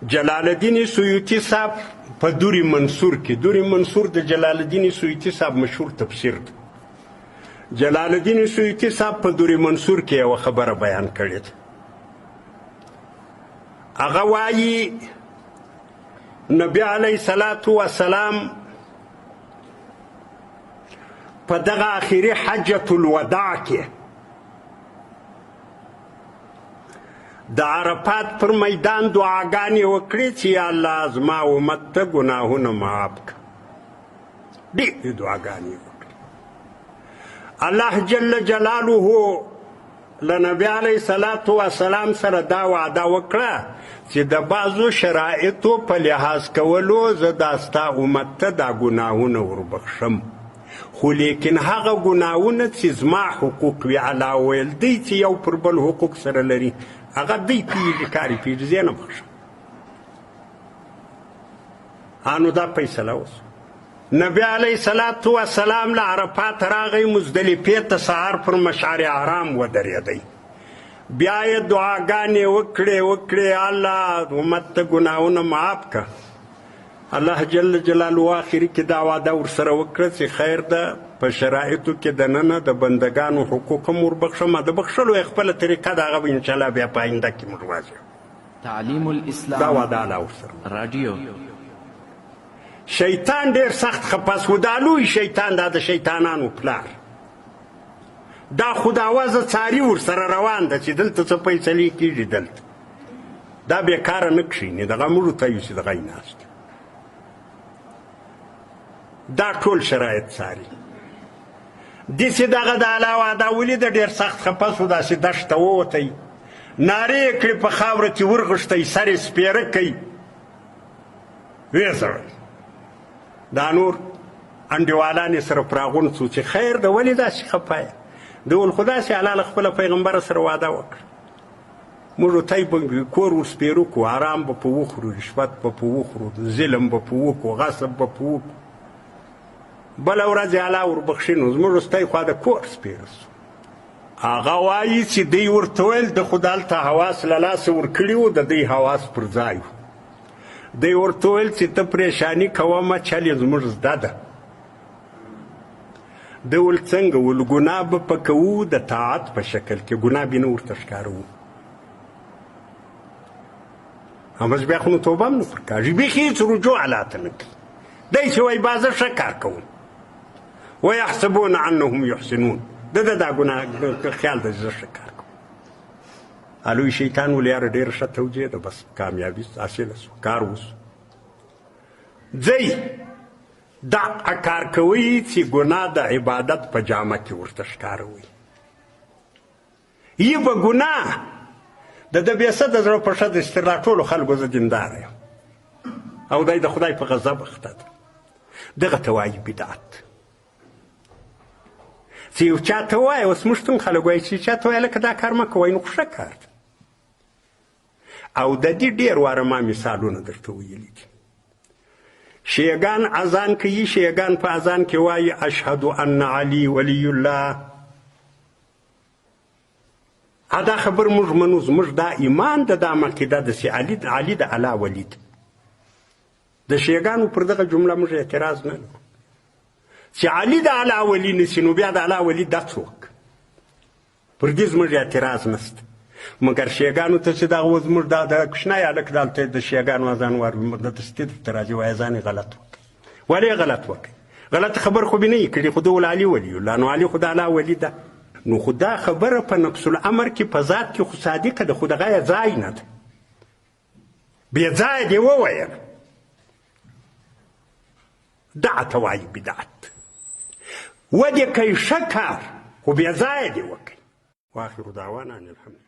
جلال الدین سیوطي صاحب په دور منصور کې، دور منصور د جلال الدین سیوطي صاحب مشهور تفسیر ده. جلال الدین سیوطي صاحب په دور منصور کې یوه خبره بیان کړې ده. هغه وایي نبی علیه صلات وسلام په دغه آخري حجة الوداع کې د عرفات پر میدان دعاګانې وکړې چې یا الله زما امت ته ګناهونه معاف کړه. ډېرې دعاګانې وکړې. الله جل جلاله له نبي علیه صلات وسلام سره دا وعده وکړه چې د بعضو شرایطو په لحاظ کولو زه دا ستا امت ته دا ګناهونه وربخښم، خو لیکن هغه ګناهونه چې زما حقوق وي الله ویل دی چې یو پر بل حقوق سره لري هغه دوی پیږي کاري پیږي زه نه بخښم. نو دا فیصله وسوه. نبی علیه صلات وسلام له عرفات راغی، مزدلفې ته سهار پر مشعر حرام ودرېدی. بیا یې دعاګانې وکړې الله امت ته ګناهونه معاف کړه. الله جل جلاله آخري کې دا وعده ورسره وکړه چې خیر ده په شرایطو کې دننه د بندګانو حقوق هم وربخښم. د بخښلو یې خپله طریقه ده، هغه به انشاءالله بیا په آینده کې موږ واضح تعلیم الاسلام دا وعده الله ورسره رادیو. شیطان ډېر سخت خپس و، دا لوی شیطان دا د شیطانانو پلار، دا خداوزه څاري ورسره روان ده چې دلته څه فیصلې کېږي، دلته دا بېکاره نه کښېني، دغه موږ ته یو چې دغه یې ناست دا ټول شرایط څاري. داسې دغه د الله وعده ولیده، ډېر سخت خپس و، داسې دښته ووتی، نارې یې کړې، په خاوره کې ورغښتی، سر یې سپېره کوي، ویې ځړل. دا نور انډیوالان یې سره پراغونډ شو چې خیر ده ولې داسې خفه یې؟ ده ویل خو داسې الله له خپله پیغمبره سره وعده وکړه، موږ ورته یې کور ورسپېرو کړو، حرام به په وخورو، رشوت به په وخورو، ظلم به په وکړو، غصب به په وکړو. بله ورځ یې الله وربخښي نو زموږ وروستی خوا د کور سپېره سو. هغه وایي چې دوی ورته ویل ده خو دلته حواس له لاسه ورکړي وو، د دوی حواس پر ځای وو. دوی ورته ویل چې ته پریشاني کومه چل یې زموږ زده ده. ده ویل څنګه؟ ویل ګناه به په کوو د طاعت په شکل کې، ګناه به نه ورته ښکاروو. همز بیا خو نو توبه هم نه پرکاږي، بیخي هېڅ رجوع الله ته نه کوي. دی چې وایي با زه ښه کار کوم، ویحسبون انهم یحسنون، ده دا ګناه خیال ده چې زه ښه کار کوم. الوی شیطان ول یاره ډېره ښه توجیه ده، بس کامیابي حاصله سوه، کار وسو. ځئ دغه کار کوئ چې ګناه د عبادت په جامه کې ورته ښکاروئ. یي به ګناه د ده بېڅه د زړه په ښه د استرلا ټولو خلکو زه دینداره یم او دی د خدای په غضب اخته ده. دغه ته وایي بدعت. چې یو چا ته وایي، اوس موږ ټول خلک وایي چې چا ته وایي لکه دا کار مه کوئ، نو خو ښه کار ده. او د دې ډېر واره ما مثالونه درته ویلي دي. شیعګان اذان کوي، شیعګان په اذان کې وایي اشهد ان علي ولی الله. دا خبر موږ منو، زموږ دا ایمان ده، دا عقیده ده چې علي د الله ولی ده. د شیعګانو پر دغه جمله موږ اعتراض نه لرو چې علي د الله ولی نسي، نو بیا د الله ولی دا څوک؟ پر دې زموږ اعتراض نشته. مګر شیعګانو ته چې دغه اوس موږ دا کوچنی هلک دلته د شیعګانو اذان واورو، د تسدید ته راځي وایي اذان یې غلط وکړي. ولې یې غلط وکړي؟ غلط خبر خو به نه یې کړي، خو ده ول علي ولی الله، نو علي خو د الله ولی ده. نو خو دا خبره په نفس الامر کې په ذات کې خو صادقه ده، خو دغه یې ځای نه ده، بې ځایه دې وویل. دغه ته وایي بدعت. ودې کوي ښه کار، خو بې ځایه دې وکړي. واخر دعوانا ان الحمد